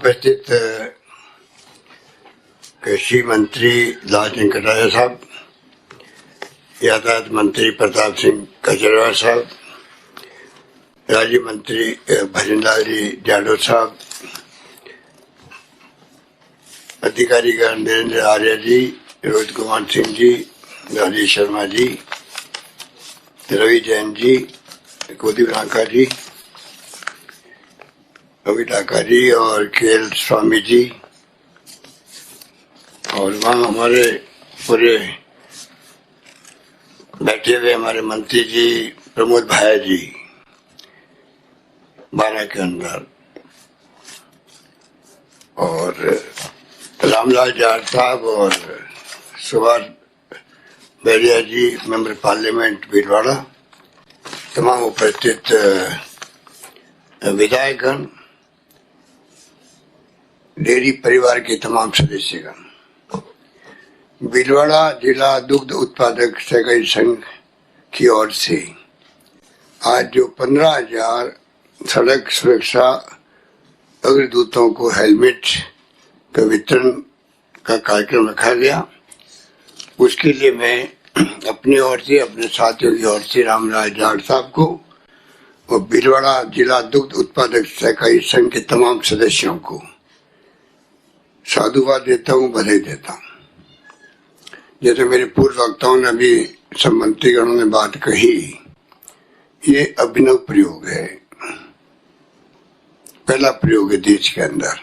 उपस्थित कृषि मंत्री लालचंद कटारिया साहब, यातायात मंत्री प्रताप सिंह कचरवार साहब, राज्य मंत्री भजनलाल जी जाडो साहब, अधिकारीगण नरेंद्र आर्य जी, रोहित कुमार सिंह जी, राजेश शर्मा जी, रवि जैन जी, कुलदीप रांका जी, रवि डाका जी और केएल स्वामी जी, और वहाँ हमारे पूरे बैठे हुए हमारे मंत्री जी प्रमोद भाया जी 12 के अंदर, और रामलाल जाट साहब और सुभाष बैरिया जी मेंबर पार्लियामेंट भीलवाड़ा, तमाम उपस्थित विधायकगण, डेयरी परिवार के तमाम सदस्यगण, भीलवाड़ा जिला दुग्ध उत्पादक सहकारी संघ की ओर से आज जो 15,000 सड़क सुरक्षा अग्रदूतों को हेलमेट का वितरण का कार्यक्रम रखा गया, उसके लिए मैं अपनी ओर से, अपने साथियों की ओर से रामलाल जाट साहब को और भीलवाड़ा जिला दुग्ध उत्पादक सहकारी संघ के तमाम सदस्यों को साधुवाद देता हूँ, बधाई देता हूँ। जैसे मेरे पूर्व वक्ताओं ने अभी सब मंत्रीगणों ने बात कही, ये अभिनव प्रयोग है, पहला प्रयोग है देश के अंदर,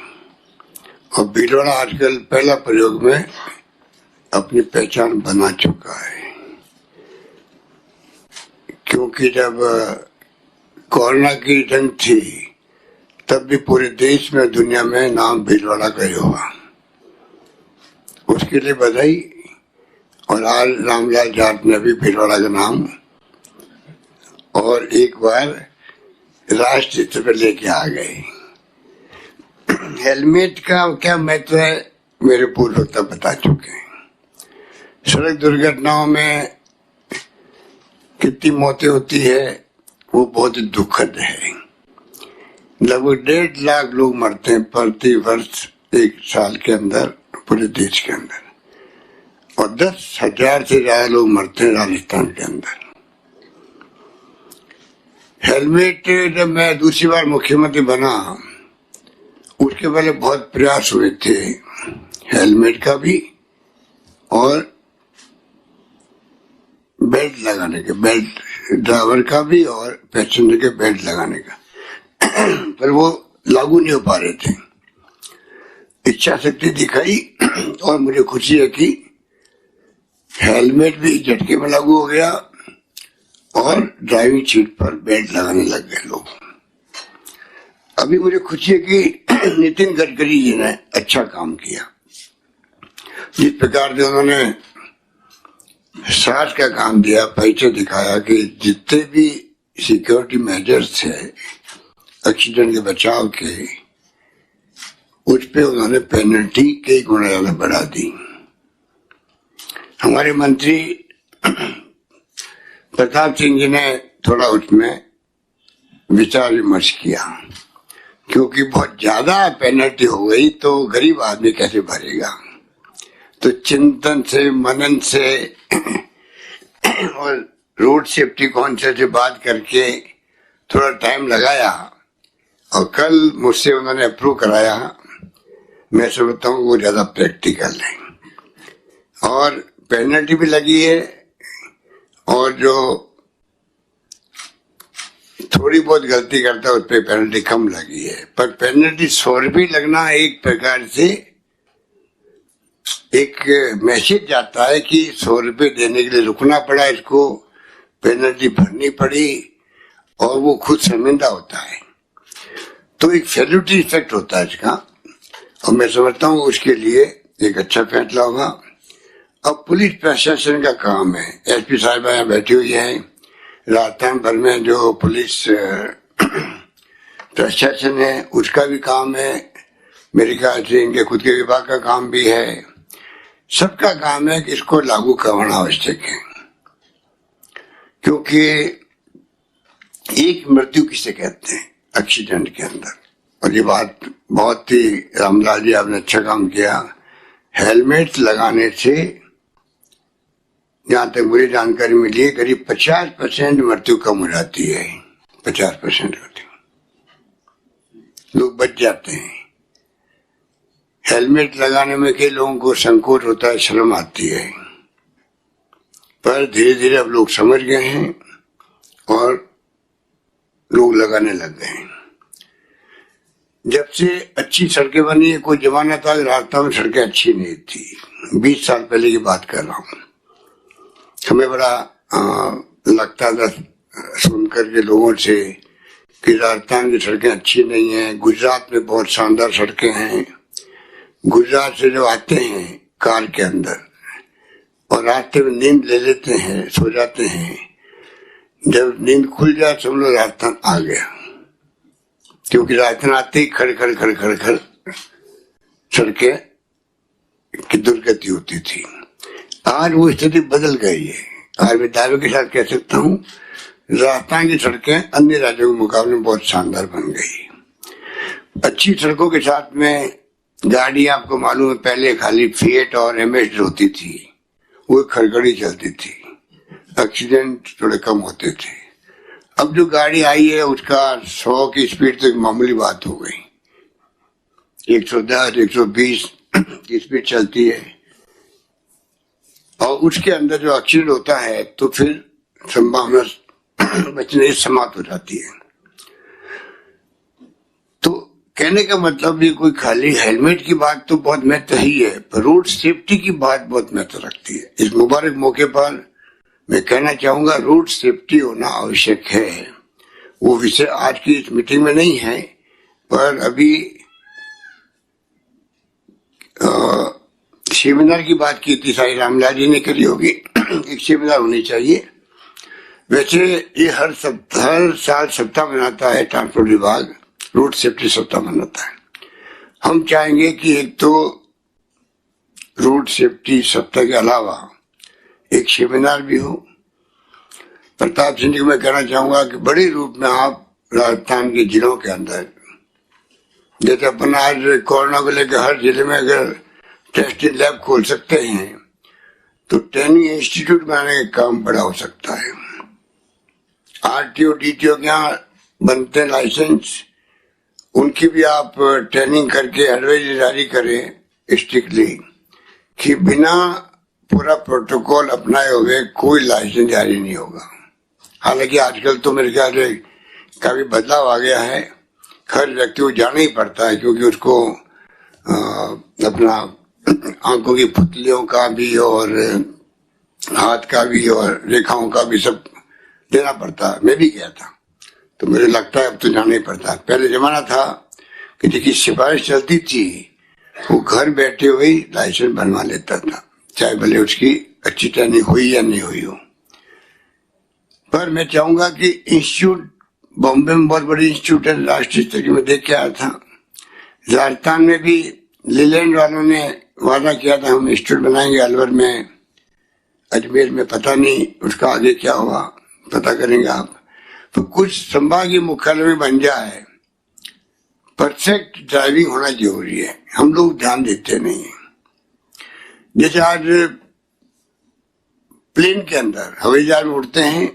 और भीलवाड़ा आजकल पहला प्रयोग में अपनी पहचान बना चुका है। क्योंकि जब कोरोना की जंग थी तब भी पूरे देश में, दुनिया में नाम भीलवाड़ा का ही हुआ, उसके लिए बधाई। और आज रामलाल जाट ने भी भीलवाड़ा का नाम और एक बार राष्ट्रीय स्तर पर लेके आ गए। हेलमेट का क्या महत्व है मेरे पूर्व वक्ता बता चुके हैं। सड़क दुर्घटनाओं में कितनी मौतें होती है वो बहुत दुखद है। लगभग 1.5 लाख लोग मरते हैं प्रति वर्ष एक साल के अंदर पूरे देश के अंदर, और 10,000 से ज्यादा लोग मरते हैं राजस्थान के अंदर। हेलमेट जब मैं दूसरी बार मुख्यमंत्री बना उसके पहले बहुत प्रयास हुए थे हेलमेट का भी और बेल्ट लगाने के, बेल्ट ड्राइवर का भी और पैसेंजर के बेल्ट लगाने का पर वो लागू नहीं हो पा रहे थे। इच्छा शक्ति दिखाई और मुझे खुशी है कि हेलमेट भी झटके में लागू हो गया और ड्राइविंग सीट पर बेल्ट लगाने लग गए लोग। अभी मुझे खुशी है कि नितिन गडकरी जी ने अच्छा काम किया, जिस प्रकार से उन्होंने साठ का काम दिया, पैसे दिखाया कि जितने भी सिक्योरिटी मेजर्स थे एक्सीडेंट के बचाव के, उस पे उन्होंने पेनल्टी कई गुना ज्यादा बढ़ा दी। हमारे मंत्री प्रताप सिंह जी ने थोड़ा उसमें विचार विमर्श किया, क्योंकि बहुत ज्यादा पेनल्टी हो गई तो गरीब आदमी कैसे भरेगा। तो चिंतन से, मनन से और रोड सेफ्टी काउंसिल से बात करके थोड़ा टाइम लगाया और कल मुझसे उन्होंने अप्रूव कराया। मैं समझता हूँ वो ज्यादा प्रैक्टिकल है और पेनल्टी भी लगी है, और जो थोड़ी बहुत गलती करता है उस पर पेनल्टी कम लगी है। पर पेनल्टी 100 रुपये लगना एक प्रकार से एक मैसेज जाता है कि 100 रुपये देने के लिए रुकना पड़ा, इसको पेनल्टी भरनी पड़ी और वो खुद शर्मिंदा होता है। तो एक सैल्यूटरी इफेक्ट होता है इसका, और मैं समझता हूँ उसके लिए एक अच्छा फैसला होगा। अब पुलिस प्रशासन का काम है, एसपी साहिबा यहाँ बैठी हुई है, राजस्थान भर में जो पुलिस प्रशासन है उसका भी काम है, मेरे ख्याल से इनके खुद के विभाग का काम भी है, सबका काम है कि इसको लागू करना आवश्यक है। क्योंकि एक मृत्यु किसे कहते हैं एक्सीडेंट के अंदर, और ये बात बहुत ही रामलाल जी आपने अच्छा काम किया, हेलमेट लगाने से जहां तक मुझे जानकारी मिली है करीब 50% मृत्यु कम हो जाती है। 50% होती, लोग बच जाते हैं। हेलमेट लगाने में कई लोगों को संकोच होता है, शर्म आती है, पर धीरे धीरे अब लोग समझ गए हैं और लोग लगाने लग गए हैं। जब से अच्छी सड़कें बनी है, कोई जमाना था राजस्थान में सड़कें अच्छी नहीं थी, 20 साल पहले की बात कर रहा हूँ। हमें बड़ा लगता था सुनकर के लोगों से कि राजस्थान की सड़कें अच्छी नहीं है, गुजरात में बहुत शानदार सड़कें हैं। गुजरात से जो आते हैं कार के अंदर और रास्ते में नींद ले लेते हैं, सो जाते हैं, जब नींद खुल जाए सब लोग राजस्थान आ गया, क्योंकि राजस्थान आते ही खड़ खड़ खड़ खड़ खड़ सड़कें की दुर्गति होती थी। आज वो स्थिति बदल गई है। आज मैं दावे के साथ कह सकता हूँ राजस्थान की सड़कें अन्य राज्यों के मुकाबले बहुत शानदार बन गई। अच्छी सड़कों के साथ में गाड़ी, आपको मालूम है पहले खाली फिएट और एमएच होती थी, वो खड़खड़ी चलती थी, एक्सीडेंट थोड़े कम होते थे। अब जो गाड़ी आई है उसका 100 की स्पीड तक मामूली बात हो गई, 110 120 की स्पीड चलती है और उसके अंदर जो एक्सीडेंट होता है तो फिर संभावना बचने से समाप्त हो जाती है। तो कहने का मतलब ये कोई खाली हेलमेट की बात तो बहुत महत्व ही है, पर रोड सेफ्टी की बात बहुत महत्व रखती है। इस मुबारक मौके पर मैं कहना चाहूंगा रोड सेफ्टी होना आवश्यक है। वो विषय आज की इस मीटिंग में नहीं है, पर अभी सेमिनार की बात की थी, साई रामलाल जी ने करी होगी। एक सेमिनार होनी चाहिए। वैसे ये हर साल सप्ताह मनाता है ट्रांसपोर्ट विभाग, रोड सेफ्टी सप्ताह मनाता है। हम चाहेंगे कि एक तो रोड सेफ्टी सप्ताह के अलावा एक सेमिनार भी हो। प्रताप सिंह जी को मैं कहना चाहूंगा कि बड़े रूप में आप राजस्थान के जिलों के अंदर, जैसे अपन आज कोरोना को लेकर हर जिले में अगर टेस्टिंग लैब खोल सकते हैं तो ट्रेनिंग इंस्टीट्यूट बनाने का काम बड़ा हो सकता है। आरटीओ डीटीओ के यहाँ बनते हैं लाइसेंस, उनकी भी आप ट्रेनिंग करके एडवाइजरी जारी करें स्ट्रिक्टली कि बिना पूरा प्रोटोकॉल अपनाए हुए कोई लाइसेंस जारी नहीं होगा। हालांकि आजकल तो मेरे ख्याल से काफी बदलाव आ गया है, हर व्यक्ति को जाना ही पड़ता है, क्योंकि उसको अपना आंखों की पुतलियों का भी और हाथ का भी और रेखाओं का भी सब देना पड़ता है। मैं भी गया था तो मुझे लगता है अब तो जाना ही पड़ता है। पहले जमाना था कि जिसकी सिफारिश चलती थी वो घर बैठे हुए लाइसेंस बनवा लेता था, चाहे भले उसकी अच्छी ट्रेनिंग हुई या नहीं हुई हो। पर मैं चाहूंगा कि इंस्टीट्यूट बॉम्बे में बहुत बड़ी इंस्टीट्यूट है, राष्ट्रीय स्तर की, मैं देख के आया था। राजस्थान में भी लीलैंड वालों ने वादा किया था हम इंस्टीट्यूट बनाएंगे, अलवर में, अजमेर में, पता नहीं उसका आगे क्या हुआ, पता करेंगे आप। तो कुछ संभागीय मुख्यालय में बन जाए, परफेक्ट ड्राइविंग होना जरूरी है, हम लोग ध्यान देते नहीं है। जैसे आज प्लेन के अंदर हवाई जहाज में उड़ते हैं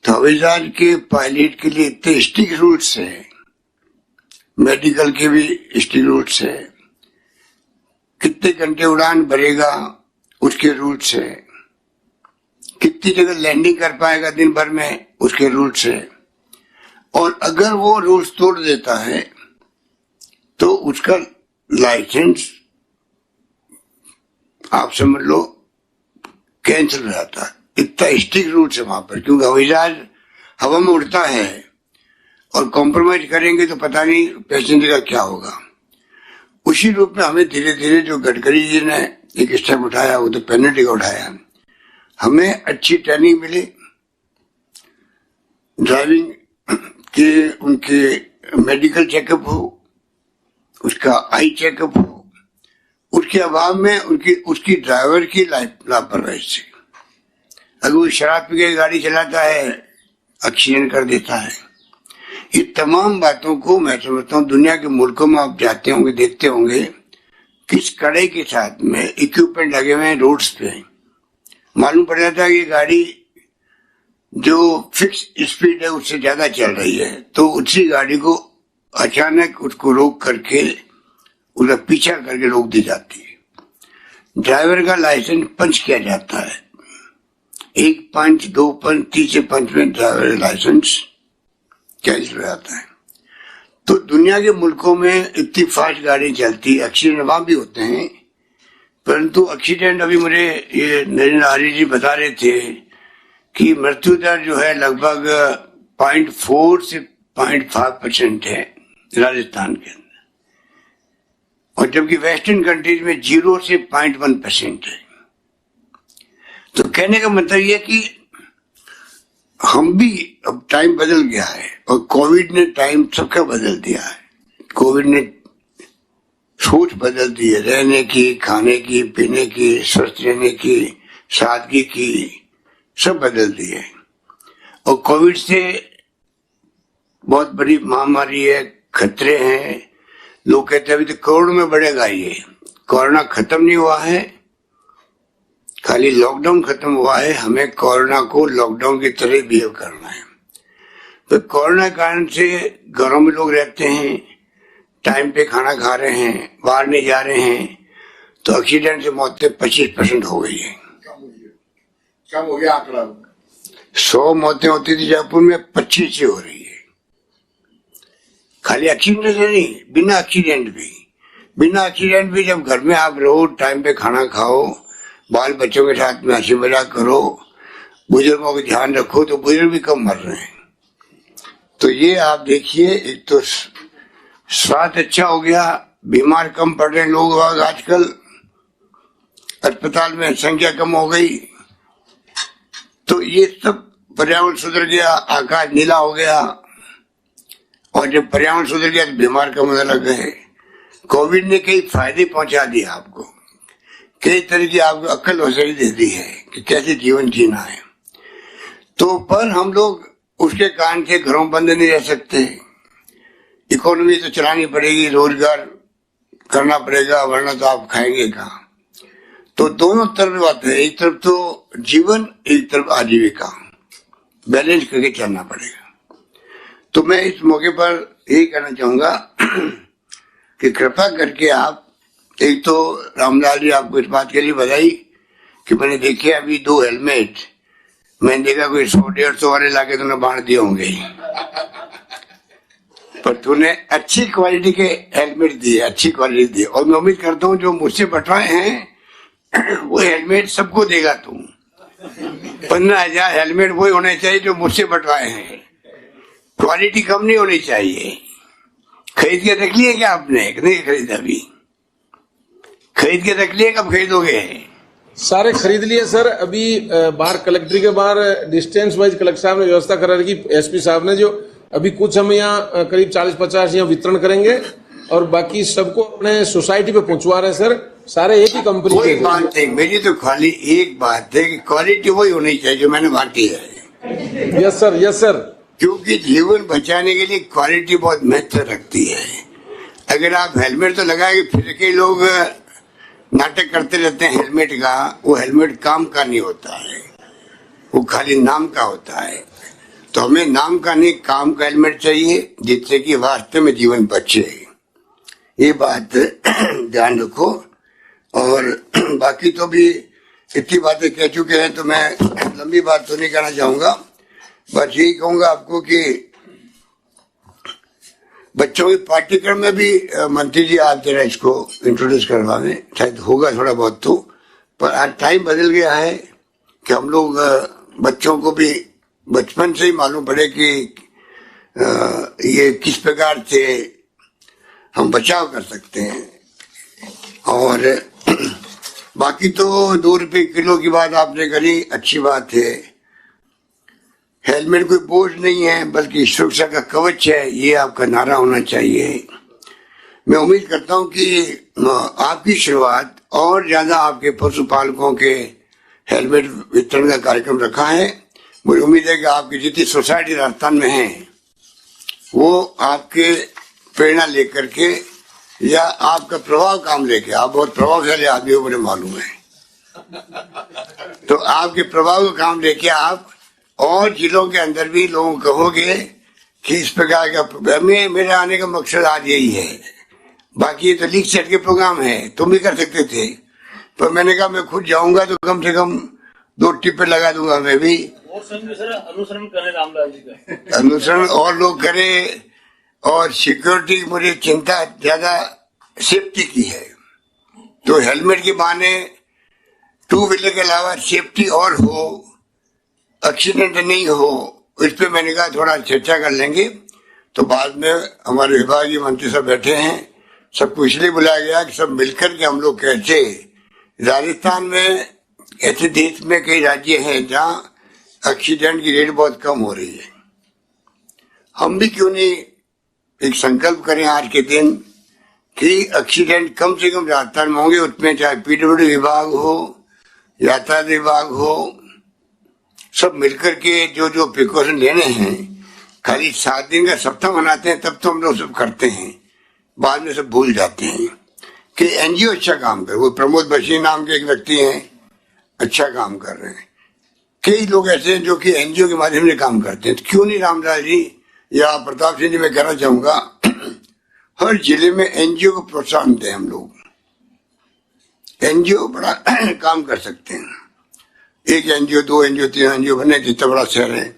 तो हवाई जहाज के पायलट के लिए इतने स्ट्रिक्ट रूल्स है, मेडिकल के भी स्ट्रिक्ट रूल्स है, कितने घंटे उड़ान भरेगा उसके रूल्स है, कितनी जगह लैंडिंग कर पाएगा दिन भर में उसके रूल्स है। और अगर वो रूल्स तोड़ देता है तो उसका लाइसेंस आप समझ लो कैंसिल हो जाता है। इतना स्ट्रिक्ट रूल्स है वहां पर, क्योंकि हवाई जहाज हवा में उड़ता है और कॉम्प्रोमाइज करेंगे तो पता नहीं पैसेंजर का क्या होगा। उसी रूप में हमें धीरे धीरे जो गडकरी जी ने एक स्टेप उठाया, वो तो पेनल्टी का उठाया, हमें अच्छी ट्रेनिंग मिले, ड्राइविंग के उनके मेडिकल चेकअप हो, उसका आई चेकअप हो, उसके अभाव में उसकी ड्राइवर की लापरवाही से, अगर वो शराब पी के गाड़ी चलाता है एक्सीडेंट कर देता है, ये तमाम बातों को मैं समझता हूँ दुनिया के मुल्कों में आप जाते होंगे, देखते होंगे किस कड़े के साथ में इक्विपमेंट लगे हुए हैं रोड्स पे। मालूम पड़ जाता है कि गाड़ी जो फिक्स स्पीड है उससे ज्यादा चल रही है, तो उसी गाड़ी को अचानक उसको रोक करके उसका पीछा करके रोक दी जाती है। ड्राइवर का लाइसेंस पंच किया जाता है, 1 पंच 2 पंच 3 पंच में ड्राइवर लाइसेंस कैंसिल हो जाता है। तो दुनिया के मुल्कों में इतनी फास्ट गाड़ी चलती, एक्सीडेंट वहां भी होते हैं, परंतु एक्सीडेंट अभी मुझे ये नरेंद्र आर्य जी बता रहे थे कि मृत्यु दर जो है लगभग 0.4 से 0.5% है राजस्थान के अंदर, और जबकि वेस्टर्न कंट्रीज में 0 से 0.1% है। तो कहने का मतलब यह कि हम भी अब टाइम बदल गया है, और कोविड ने टाइम सबका बदल दिया है। कोविड ने सोच बदल दी है, रहने की, खाने की, पीने की, स्वस्थ रहने की, सादगी की, सब बदल दी है। और कोविड से बहुत बड़ी महामारी है, खतरे हैं। लोग कहते हैं अभी तो करोड़ में बढ़ेगा ये। कोरोना खत्म नहीं हुआ है, खाली लॉकडाउन खत्म हुआ है। हमें कोरोना को लॉकडाउन की तरह बिहेव करना है। तो कोरोना कारण से घरों में लोग रहते हैं, टाइम पे खाना खा रहे हैं, बाहर नहीं जा रहे हैं, तो एक्सीडेंट से मौतें 25% हो गई है। कम हो गया आंकड़ा। 100 मौतें होती थी जयपुर में, 25 से हो रही है। खाली एक्सीडेंट से नहीं, बिना एक्सीडेंट भी जब घर में आप रहो, टाइम पे खाना खाओ, बाल बच्चों के साथ में हंसी मजाक करो, बुजुर्गों का ध्यान रखो, तो बुजुर्ग भी कम मर रहे हैं। तो ये आप देखिए, एक तो स्वास्थ्य अच्छा हो गया, बीमार कम पड़ रहे हैं लोग आजकल, अस्पताल में संख्या कम हो गई, तो ये सब पर्यावरण सुधर गया, आकाश नीला हो गया, और जब पर्यावरण सुधर गया तो बीमार कम होने लग गए। कोविड ने कई फायदे पहुंचा दिए आपको, कई तरह की आपको अक्ल होशियारी दे दी है कि कैसे जीवन जीना है। तो पर हम लोग उसके कारण से घरों बंद नहीं रह सकते, इकोनॉमी तो चलानी पड़ेगी, रोजगार करना पड़ेगा, वरना तो आप खाएंगे कहाँ। तो दोनों तरफ बात है, एक तरफ तो जीवन, एक तरफ आजीविका, बैलेंस करके चलना पड़ेगा। तो मैं इस मौके पर यही कहना चाहूंगा कि कृपा करके आप, एक तो रामलाल जी आपको इस बात के लिए बधाई कि मैंने देखे अभी 2 हेलमेट, मैंने देखा कोई 100-150 वाले लाके तूने बांट दिए होंगे, पर तूने अच्छी क्वालिटी के हेलमेट दिए, अच्छी क्वालिटी दिए। और मैं उम्मीद करता हूँ जो मुझसे बंटवाए हैं वो हेलमेट सबको देगा तू। 15,000 हेलमेट वही होने चाहिए जो मुझसे बंटवाए हैं, क्वालिटी कम नहीं होनी चाहिए। खरीद के रख लिए क्या आपने? नहीं खरीदा अभी, खरीद के रख लिए, कब खरीदोगे? सारे खरीद लिए सर। अभी बाहर कलेक्ट्री के बाहर डिस्टेंस वाइज कलेक्टर साहब ने व्यवस्था करा रखी, एसपी साहब ने, जो अभी कुछ हम यहाँ करीब 40-50 यहाँ वितरण करेंगे, और बाकी सबको अपने सोसाइटी पे पहुंचवा रहे हैं सर, सारे एक ही कंपनी के। कोई बात नहीं, मेरी तो खाली एक बात है कि क्वालिटी वही होनी चाहिए जो मैंने बांटी है। Yes sir, yes sir. क्योंकि जीवन बचाने के लिए क्वालिटी बहुत महत्व रखती है। अगर आप हेलमेट तो लगाए, फिर के लोग नाटक करते रहते हैं हेलमेट का, वो हेलमेट काम का नहीं होता है, वो खाली नाम का होता है। तो हमें नाम का नहीं, काम का हेलमेट चाहिए, जिससे कि वास्तव में जीवन बचे। ये बात ध्यान रखो। और बाकी तो भी इतनी बातें कह चुके हैं, तो मैं लंबी बात तो नहीं कहना चाहूंगा। बस यही कहूंगा आपको कि बच्चों के पाठ्यक्रम में भी मंत्री जी आप जरा इसको इंट्रोड्यूस करवावे, शायद होगा थोड़ा बहुत तो, पर आज टाइम बदल गया है कि हम लोग बच्चों को भी बचपन से ही मालूम पड़े कि ये किस प्रकार से हम बचाव कर सकते हैं। और बाकी तो 2 रुपए किलो की बात आपने करी, अच्छी बात है। हेलमेट कोई बोझ नहीं है, बल्कि सुरक्षा का कवच है, ये आपका नारा होना चाहिए। मैं उम्मीद करता हूं कि आपकी शुरुआत और ज्यादा आपके पशुपालकों के हेलमेट वितरण का कार्यक्रम रखा है। मुझे उम्मीद है कि आपकी जितनी सोसाइटी राजस्थान में है वो आपके प्रेरणा लेकर के या आपका प्रभाव काम लेके, आप बहुत प्रभावशाली आदमी हो मुझे मालूम है, तो आपके प्रभाव का काम लेके आप और जिलों के अंदर भी लोगों को कहोगे कि इस प्रकार का मेरे आने का मकसद आज यही है। बाकी ये तो लीक सेट के प्रोग्राम है, तुम भी कर सकते थे, पर मैंने कहा मैं खुद जाऊंगा तो कम से कम 2 टिप्पे लगा दूंगा मैं भी। और सर अनुसरण करें रामलाल जी का, अनुसरण और लोग करें, और सिक्योरिटी मुझे चिंता ज्यादा सेफ्टी की है, तो हेलमेट के बहाने 2 व्हीलर के अलावा सेफ्टी और हो, एक्सीडेंट नहीं हो, इस पे मैंने कहा थोड़ा चर्चा कर लेंगे। तो बाद में हमारे विभागीय मंत्री सब बैठे हैं, सबको इसलिए बुलाया गया कि सब मिलकर के हम लोग कैसे, राजस्थान में ऐसे देश में कई राज्य हैं जहाँ एक्सीडेंट की रेट बहुत कम हो रही है, हम भी क्यों नहीं एक संकल्प करें आज के दिन कि एक्सीडेंट कम से कम राजस्थान में होंगे, उसमें चाहे पीडब्ल्यूडी विभाग हो, यातायात विभाग हो, सब मिलकर के जो जो प्रिकॉशन लेने हैं। खाली 7 दिन का सप्ताह मनाते हैं तब तो हम लोग सब करते हैं, बाद में सब भूल जाते हैं कि एनजीओ अच्छा काम कर, वो प्रमोद बशीर नाम के एक व्यक्ति हैं, अच्छा काम कर रहे हैं। कई लोग ऐसे हैं जो कि एनजीओ के माध्यम से काम करते हैं, तो क्यों नहीं रामलाल जी या प्रताप सिंह जी, मैं कहना चाहूंगा हर जिले में एनजीओ को प्रोत्साहन दें। हम लोग एनजीओ बड़ा काम कर सकते हैं, 1 एनजीओ 2 एनजीओ 3 एनजीओ बने, जितना बड़ा शहर है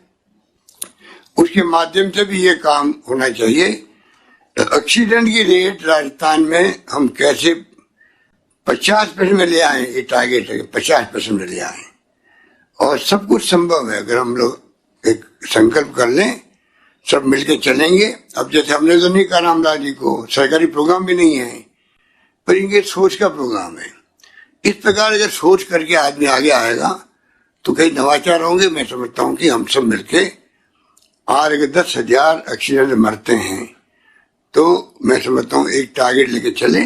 उसके माध्यम से भी ये काम होना चाहिए। एक्सीडेंट की रेट राजस्थान में हम कैसे 50% में ले आए, ये टारगेट है 50% में ले आए, और सब कुछ संभव है अगर हम लोग एक संकल्प कर लें, सब मिलके चलेंगे। अब जैसे हमने तो नहीं कहा रामलाल जी को, सरकारी प्रोग्राम भी नहीं है, पर इनके सोच का प्रोग्राम है। इस प्रकार अगर सोच करके आदमी आगे आएगा तो कई नवाचार होंगे। मैं समझता हूँ कि हम सब मिलके और अगर 10,000 एक्सीडेंट मरते हैं तो मैं समझता हूँ एक टारगेट लेके चले,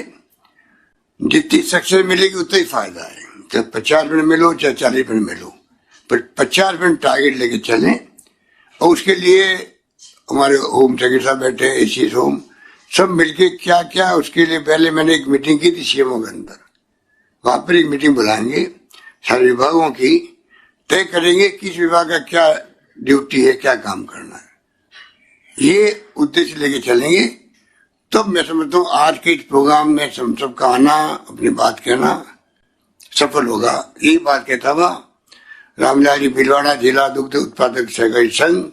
जितनी सक्सेस मिलेगी उतना ही फायदा है, चाहे 50% मिलो चाहे 40% मिलो, पर 50% टारगेट लेके चलें। और उसके लिए हमारे होम सेक्रेटरी साहब बैठे, एसी होम, सब मिलके क्या क्या, उसके लिए पहले मैंने एक मीटिंग की थी सीएमओ के अंदर, वहां पर एक मीटिंग बुलाएंगे सारे विभागों की, तय करेंगे किस विभाग का क्या ड्यूटी है, क्या काम करना है, ये उद्देश्य लेके चलेंगे। तब मैं समझता हूँ आज के इस प्रोग्राम में हम सबका आना, अपनी बात कहना सफल होगा। यही बात कहता हुआ रामलाल जी भीलवाड़ा जिला दुग्ध उत्पादक सहकारी संघ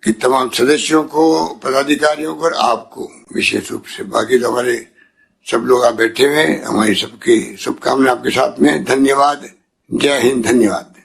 कि तमाम सदस्यों को, पदाधिकारियों को और आपको विशेष रूप से, बाकी तो हमारे सब लोग आप बैठे हुए, हमारी सबकी शुभकामनाएं आपके साथ में। धन्यवाद, जय हिंद, धन्यवाद।